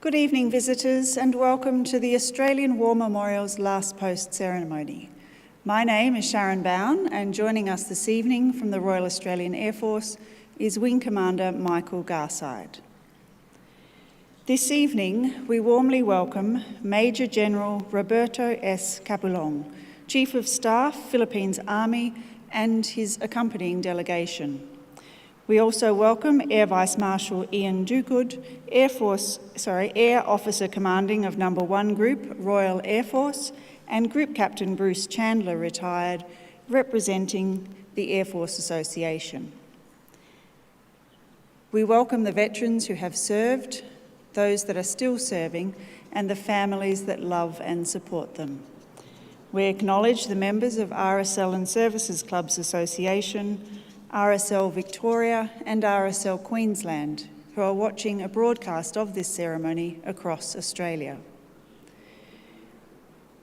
Good evening, visitors, and welcome to the Australian War Memorial's Last Post ceremony. My name is Sharon Bown, and joining us this evening from the Royal Australian Air Force is Wing Commander Michael Garside. This evening, we warmly welcome Major General Roberto S. Capulong, Chief of Staff, Philippines Army, and his accompanying delegation. We also welcome Air Vice Marshal Ian Duguid, Air Officer Commanding of No. 1 Group, Royal Air Force, and Group Captain Bruce Chandler, retired, representing the Air Force Association. We welcome the veterans who have served, those that are still serving, and the families that love and support them. We acknowledge the members of RSL Services Clubs Association, RSL Victoria and RSL Queensland, who are watching a broadcast of this ceremony across Australia.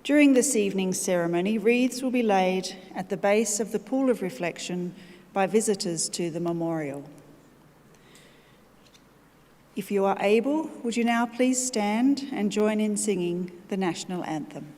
During this evening's ceremony, wreaths will be laid at the base of the pool of reflection by visitors to the memorial. If you are able, would you now please stand and join in singing the national anthem?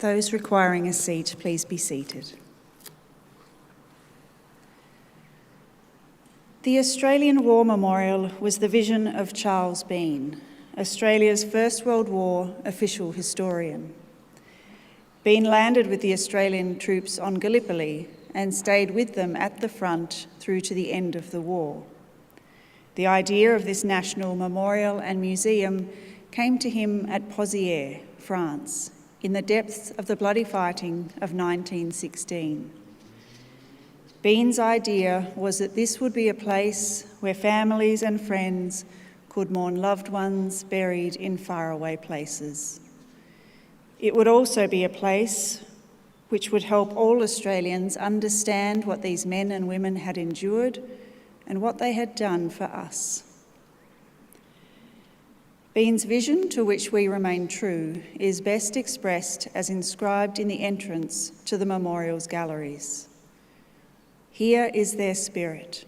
Those requiring a seat, please be seated. The Australian War Memorial was the vision of Charles Bean, Australia's First World War official historian. Bean landed with the Australian troops on Gallipoli and stayed with them at the front through to the end of the war. The idea of this national memorial and museum came to him at Pozières, France, in the depths of the bloody fighting of 1916. Bean's idea was that this would be a place where families and friends could mourn loved ones buried in faraway places. It would also be a place which would help all Australians understand what these men and women had endured and what they had done for us. Bean's vision, to which we remain true, is best expressed as inscribed in the entrance to the memorial's galleries. Here is their spirit,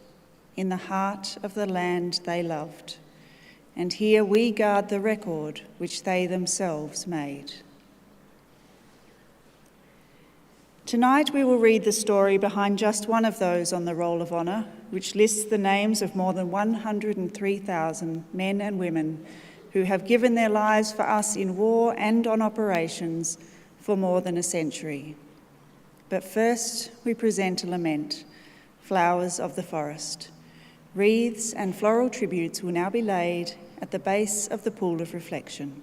in the heart of the land they loved, and here we guard the record which they themselves made. Tonight we will read the story behind just one of those on the Roll of Honour, which lists the names of more than 103,000 men and women who have given their lives for us in war and on operations for more than a century. But first, we present a lament, Flowers of the Forest. Wreaths and floral tributes will now be laid at the base of the pool of reflection.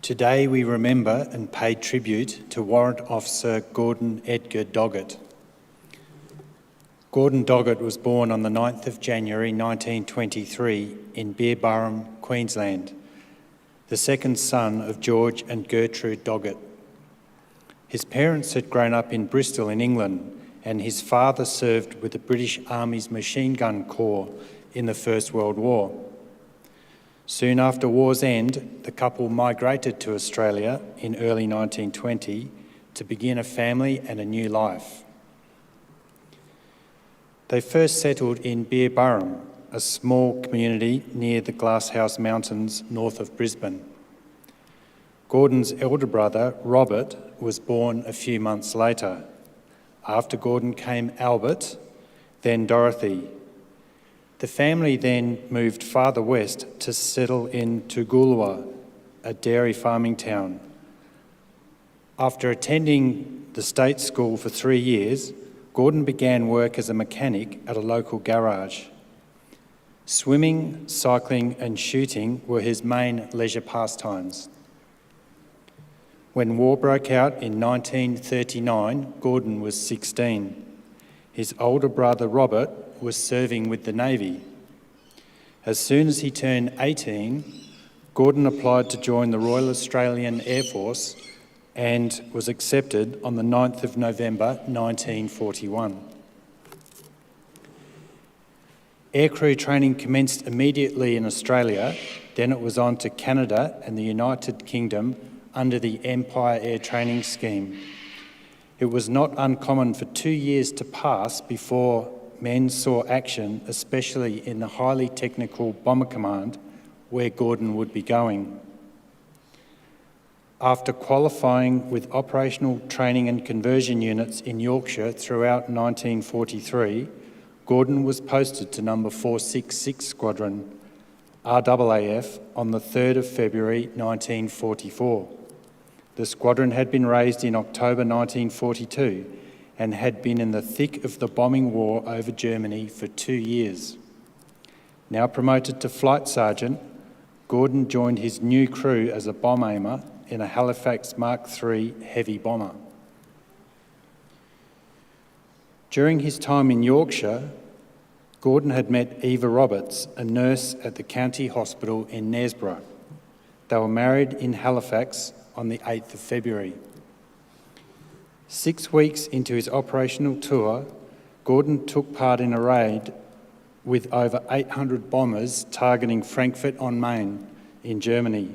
Today we remember and pay tribute to Warrant Officer Gordon Edgar Doggett. Gordon Doggett was born on the 9th of January 1923 in Beerburrum, Queensland, the second son of George and Gertrude Doggett. His parents had grown up in Bristol in England, and his father served with the British Army's Machine Gun Corps in the First World War. Soon after war's end, the couple migrated to Australia in early 1920 to begin a family and a new life. They first settled in Beerburrum, a small community near the Glasshouse Mountains north of Brisbane. Gordon's elder brother, Robert, was born a few months later. After Gordon came Albert, then Dorothy. The family then moved farther west to settle in Toogoolawah, a dairy farming town. After attending the state school for 3 years, Gordon began work as a mechanic at a local garage. Swimming, cycling and shooting were his main leisure pastimes. When war broke out in 1939, Gordon was 16. His older brother Robert was serving with the Navy. As soon as he turned 18, Gordon applied to join the Royal Australian Air Force and was accepted on the 9th of November 1941. Aircrew training commenced immediately in Australia, then it was on to Canada and the United Kingdom under the Empire Air Training Scheme. It was not uncommon for 2 years to pass before men saw action, especially in the highly technical Bomber Command, where Gordon would be going. After qualifying with operational training and conversion units in Yorkshire throughout 1943, Gordon was posted to number 466 Squadron, RAAF, on the 3rd of February 1944. The squadron had been raised in October 1942 and had been in the thick of the bombing war over Germany for 2 years. Now promoted to Flight Sergeant, Gordon joined his new crew as a bomb aimer in a Halifax Mark III heavy bomber. During his time in Yorkshire, Gordon had met Eva Roberts, a nurse at the county hospital in Knaresborough. They were married in Halifax on the 8th of February. 6 weeks into his operational tour, Gordon took part in a raid with over 800 bombers targeting Frankfurt-on-Main in Germany.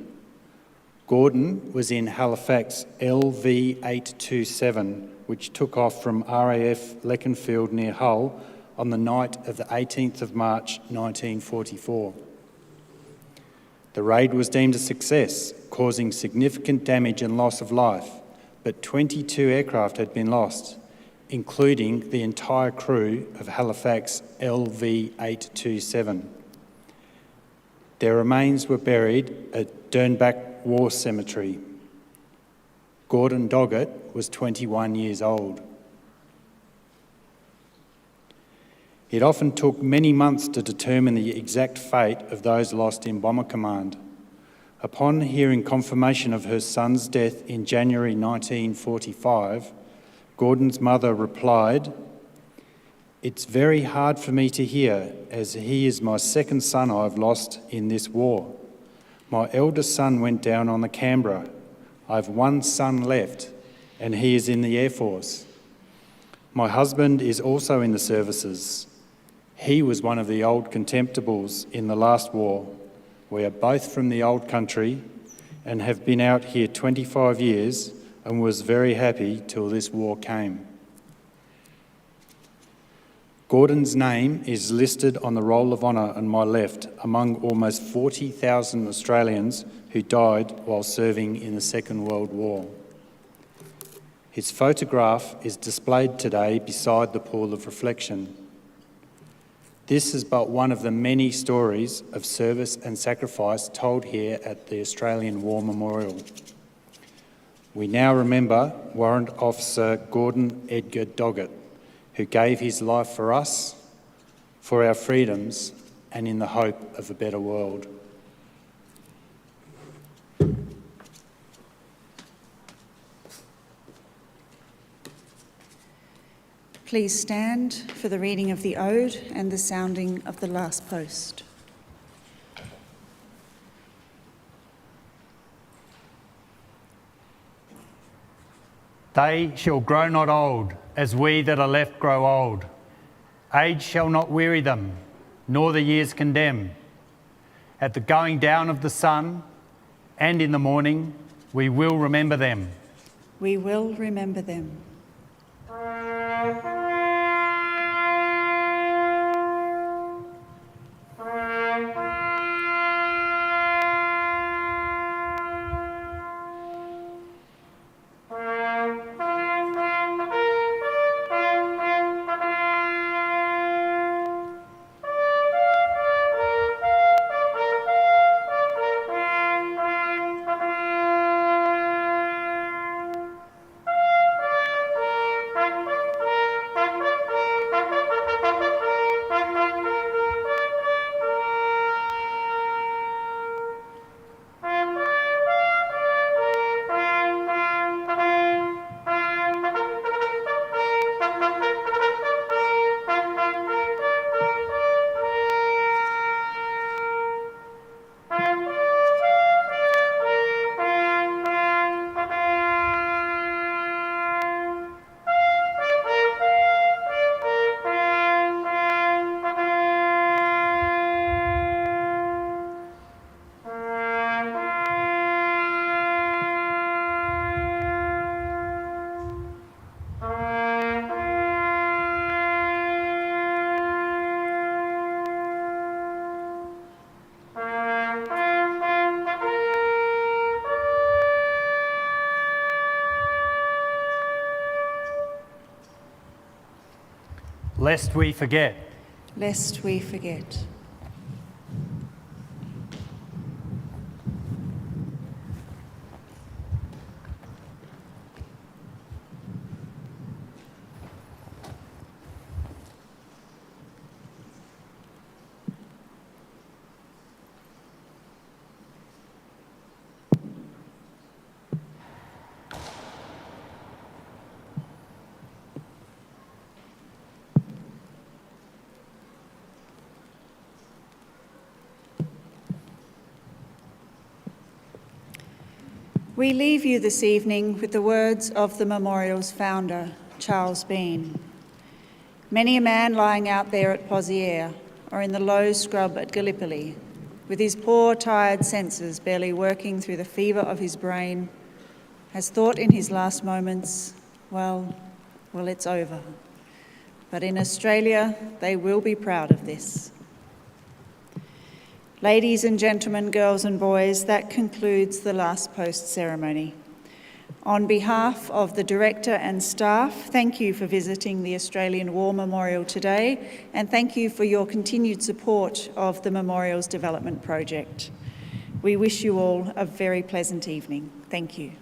Gordon was in Halifax LV-827, which took off from RAF Leconfield near Hull on the night of the 18th of March 1944. The raid was deemed a success, causing significant damage and loss of life, but 22 aircraft had been lost, including the entire crew of Halifax LV-827. Their remains were buried at Dernbach War Cemetery. Gordon Doggett was 21 years old. It often took many months to determine the exact fate of those lost in Bomber Command. Upon hearing confirmation of her son's death in January 1945, Gordon's mother replied, "It's very hard for me to hear, as he is my second son I've lost in this war. My eldest son went down on the Canberra. I've one son left, and he is in the Air Force. My husband is also in the services. He was one of the old contemptibles in the last war. We are both from the old country and have been out here 25 years and was very happy till this war came." Gordon's name is listed on the Roll of Honour on my left among almost 40,000 Australians who died while serving in the Second World War. His photograph is displayed today beside the pool of reflection. This is but one of the many stories of service and sacrifice told here at the Australian War Memorial. We now remember Warrant Officer Gordon Edgar Doggett, who gave his life for us, for our freedoms, and in the hope of a better world. Please stand for the reading of the ode and the sounding of the last post. They shall grow not old, as we that are left grow old. Age shall not weary them, nor the years condemn. At the going down of the sun, and in the morning, we will remember them. We will remember them. Lest we forget. Lest we forget. We leave you this evening with the words of the memorial's founder, Charles Bean. Many a man lying out there at Pozières or in the low scrub at Gallipoli, with his poor, tired senses barely working through the fever of his brain, has thought in his last moments, well, it's over. But in Australia, they will be proud of this. Ladies and gentlemen, girls and boys, that concludes the last post ceremony. On behalf of the Director and staff, thank you for visiting the Australian War Memorial today, and thank you for your continued support of the Memorial's development project. We wish you all a very pleasant evening. Thank you.